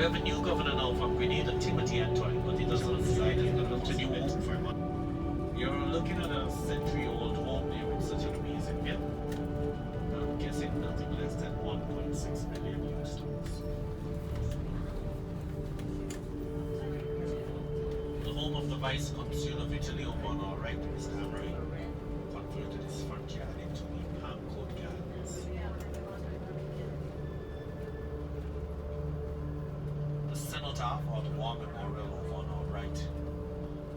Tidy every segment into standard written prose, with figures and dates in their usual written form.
We have a new governor now from Grenada, Timothy Antoine, but he doesn't decide he's going to new home for him. You're looking at a century-old home there with such an amazing view. I'm guessing nothing less than 1.6 million US dollars. The home of the Vice Consul of Italy over on our right, Mr. Amory, converted his front yard into the Palm Court Gardens. The Cenotaph, or the War Memorial over on our right,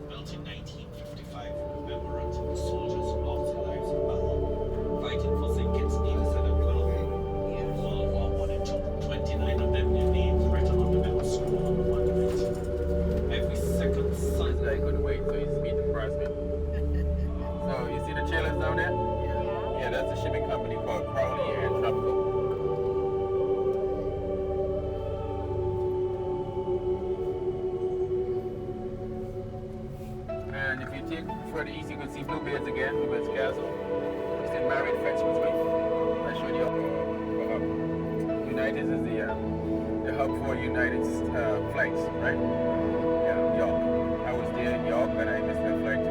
built in 1955 in remembrance of the soldiers who lost their lives in battle, fighting for St. Kitts, Nevis, and Angelic. World War I and II. 29 of them, their names written on the metal scroll on the monument. Every second sun. This guy couldn't wait, so he's meeting Brasman. So you see the trailers down there? Yeah, that's a shipping company called Crowley and Tropical. And if you take further east, you can see Bluebeards again, Bluebeards Castle. You see Marriott Frenchman's Reef. I showed you. United is the hub for United's flights, right? Yeah, York. I was there in York, but I missed my flight to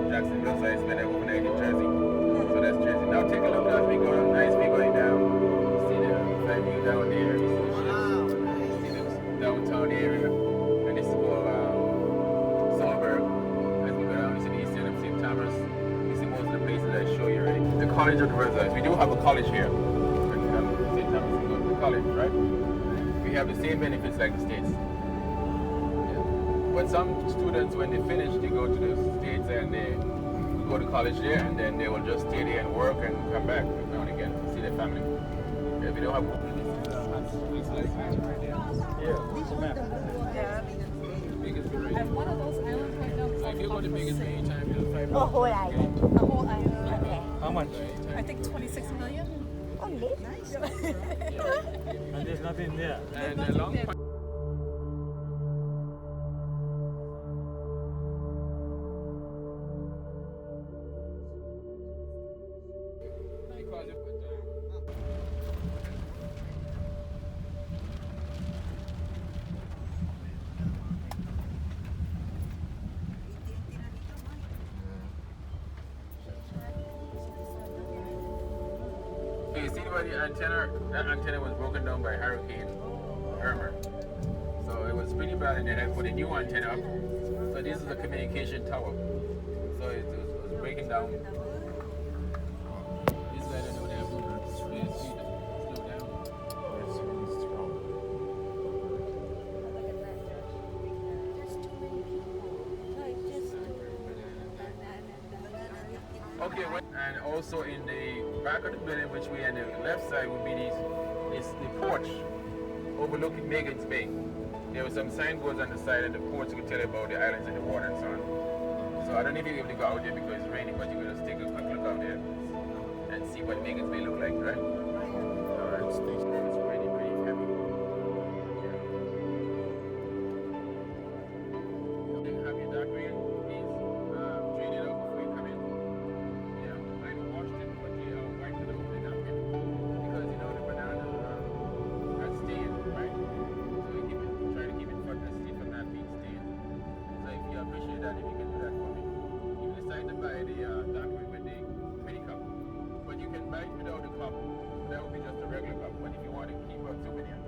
Jacksonville, so I spent an overnight in Jersey. So that's Jersey. Now take a look as we go, nice we going down. You see the flight view down there. You see the downtown area. And this is called Solberg. As we go down, you see the east end of St. Thomas. You see most of the places I show you already. The College of the Residents. We do have a college here. St. Thomas, we go to the college, right? We have the same benefits like the States. But some students, when they finish, they go to the States and they go to college there, and then they will just stay there and work and come back now and again to see their family. Yeah, we don't have biggest Bay. And one of those islands right now. So if you go to biggest Bay anytime, you'll find A whole island. A whole island. Okay. How much? I think 26 million. Only? Nice. And there's nothing there. And a long point. You see where the antenna, that antenna was broken down by Hurricane Irma. So it was pretty bad, and then I put a new antenna up. So this is a communication tower. So it was breaking down. This guy don't know they have to slow down. Okay, and also in the back of the building, which we on the left side would be this the porch overlooking Megan's Bay. There were some signboards on the side of the porch to tell you about the islands and the water and so on. So I don't know if you're able to go out there because it's raining, but you're going to take a quick look out there and see what Megan's Bay look like, right? Alright, it's pretty heavy. Yeah. Have your dark green, please drain it out before you come in. Yeah, I washed it, but you wiped it over the napkin because you know the banana has stained, right? So you try to keep it from not being stained. So if you appreciate that, if you can do that for me. You decide to buy the dark green with the mini cup, but you can buy it without the cup. That would be just a regular cup. But if you want to keep a souvenir,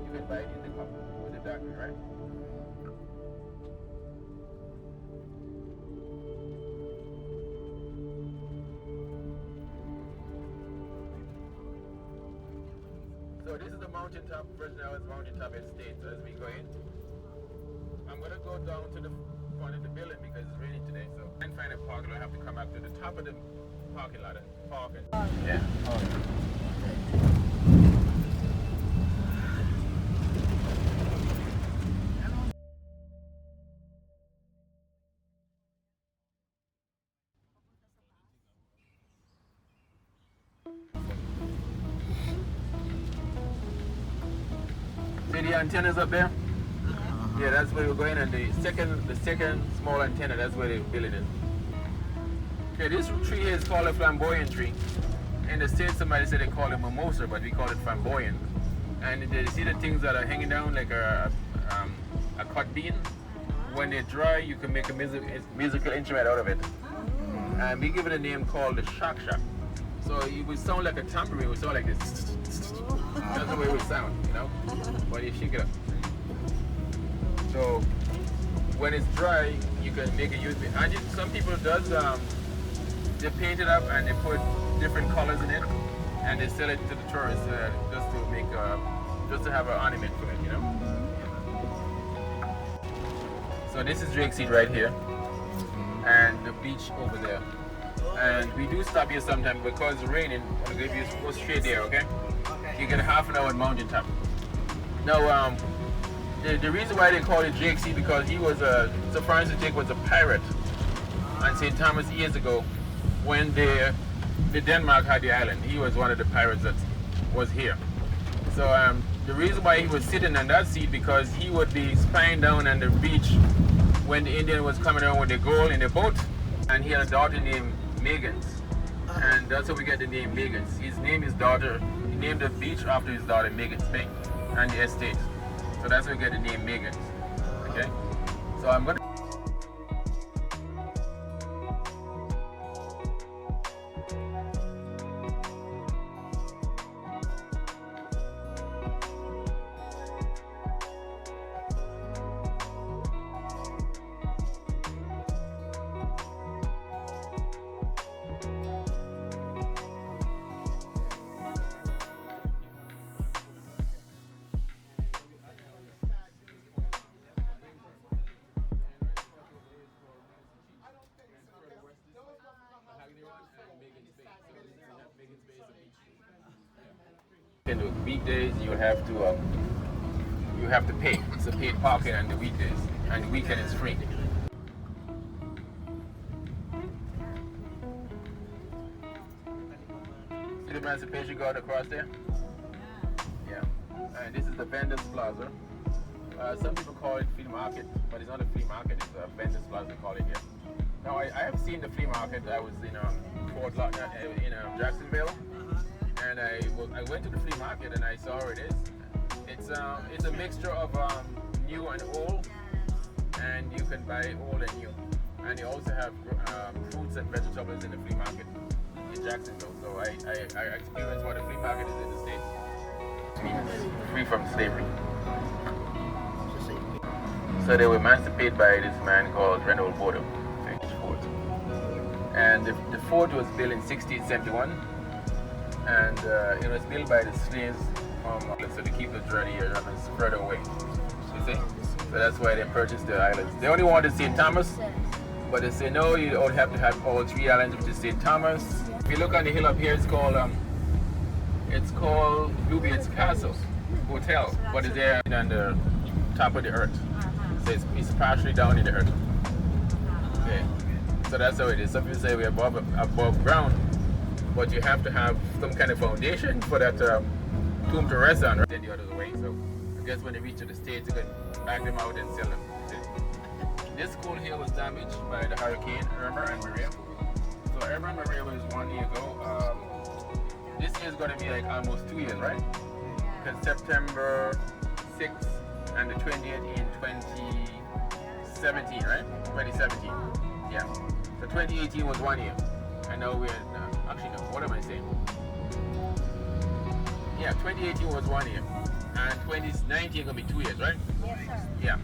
you can buy it in the cup with the dark green, right? So this is the mountaintop, Fresno's mountaintop estate. So as we go in, I'm gonna go down to the front of the building because it's raining today. So I can find a parking lot. I have to come up to the top of the parking lot and park it. Yeah. See the antennas up there? Yeah, that's where we're going, and the second small antenna, that's where they're building it. Okay, this tree here is called a flamboyant tree. In the States, somebody said they call it mimosa, but we call it flamboyant. And you see the things that are hanging down like a cut bean? When they dry, you can make a musical instrument out of it. And we give it a name called the shock. So it would sound like a tambourine, it would sound like this. That's the way it would sound, you know, when you shake it up. So when it's dry, you can make it useful. And some people does, they paint it up and they put different colors in it, and they sell it to the tourists just to make just to have an ornament for it, you know. So this is Drake Seat right here, and the beach over there. And we do stop here sometimes because it's raining. I'll give you go straight there, okay? You get half an hour at Mountain Top. Now, the reason why they call it Drake Seat because he was Sir Francis Drake was a pirate on St. Thomas years ago when the Denmark had the island. He was one of the pirates that was here. So the reason why he was sitting on that seat because he would be spying down on the beach when the Indian was coming down with the gold in the boat, and he had a daughter named Meagans, and that's how we get the name Meagans. He named the beach after his daughter Meagans Bank and the estate. So that's how we get the name Meagans. Okay? So I'm gonna in the weekdays you have to pay. It's a paid parking on the weekdays, and the weekend is free. See the Emancipation Guard across there? Yeah. And this is the Vendors Plaza. Some people call it flea market, but it's not a flea market. It's a Vendors Plaza, they call it here. Now I have seen the flea market. I was in Jacksonville. And I went to the flea market and I saw where it is. It's a mixture of new and old, and you can buy old and new. And you also have fruits and vegetables in the flea market in Jacksonville. So I experienced what a flea market is in the States. It means free from slavery. So they were emancipated by this man called Renewal Fort. And the fort was built in 1671. And it was built by the slaves so to keep the dread here and spread away. You see? So that's why they purchased the islands. They only wanted St. Thomas, but they say no, you only have to have all three islands, which is St. Thomas. If you look on the hill up here, it's called Bluebeard's Castle Hotel, but it's there on the top of the earth. So it's partially down in the earth. Okay. So that's how it is. Some people say we're above ground. But you have to have some kind of foundation for that tomb to rest on, right? Then the other way. So I guess when they reach to the States, you can back them out and sell them. This school here was damaged by the hurricane Irma and Maria. So Irma and Maria was 1 year ago. This year is going to be like almost 2 years, right? Because September 6th and the 20th in 2017, right? 2017. Yeah. So 2018 was 1 year. And now we're actually, no, what am I saying? Yeah, 2018 was 1 year. And 2019 gonna be 2 years, right? Yes, sir. Yeah.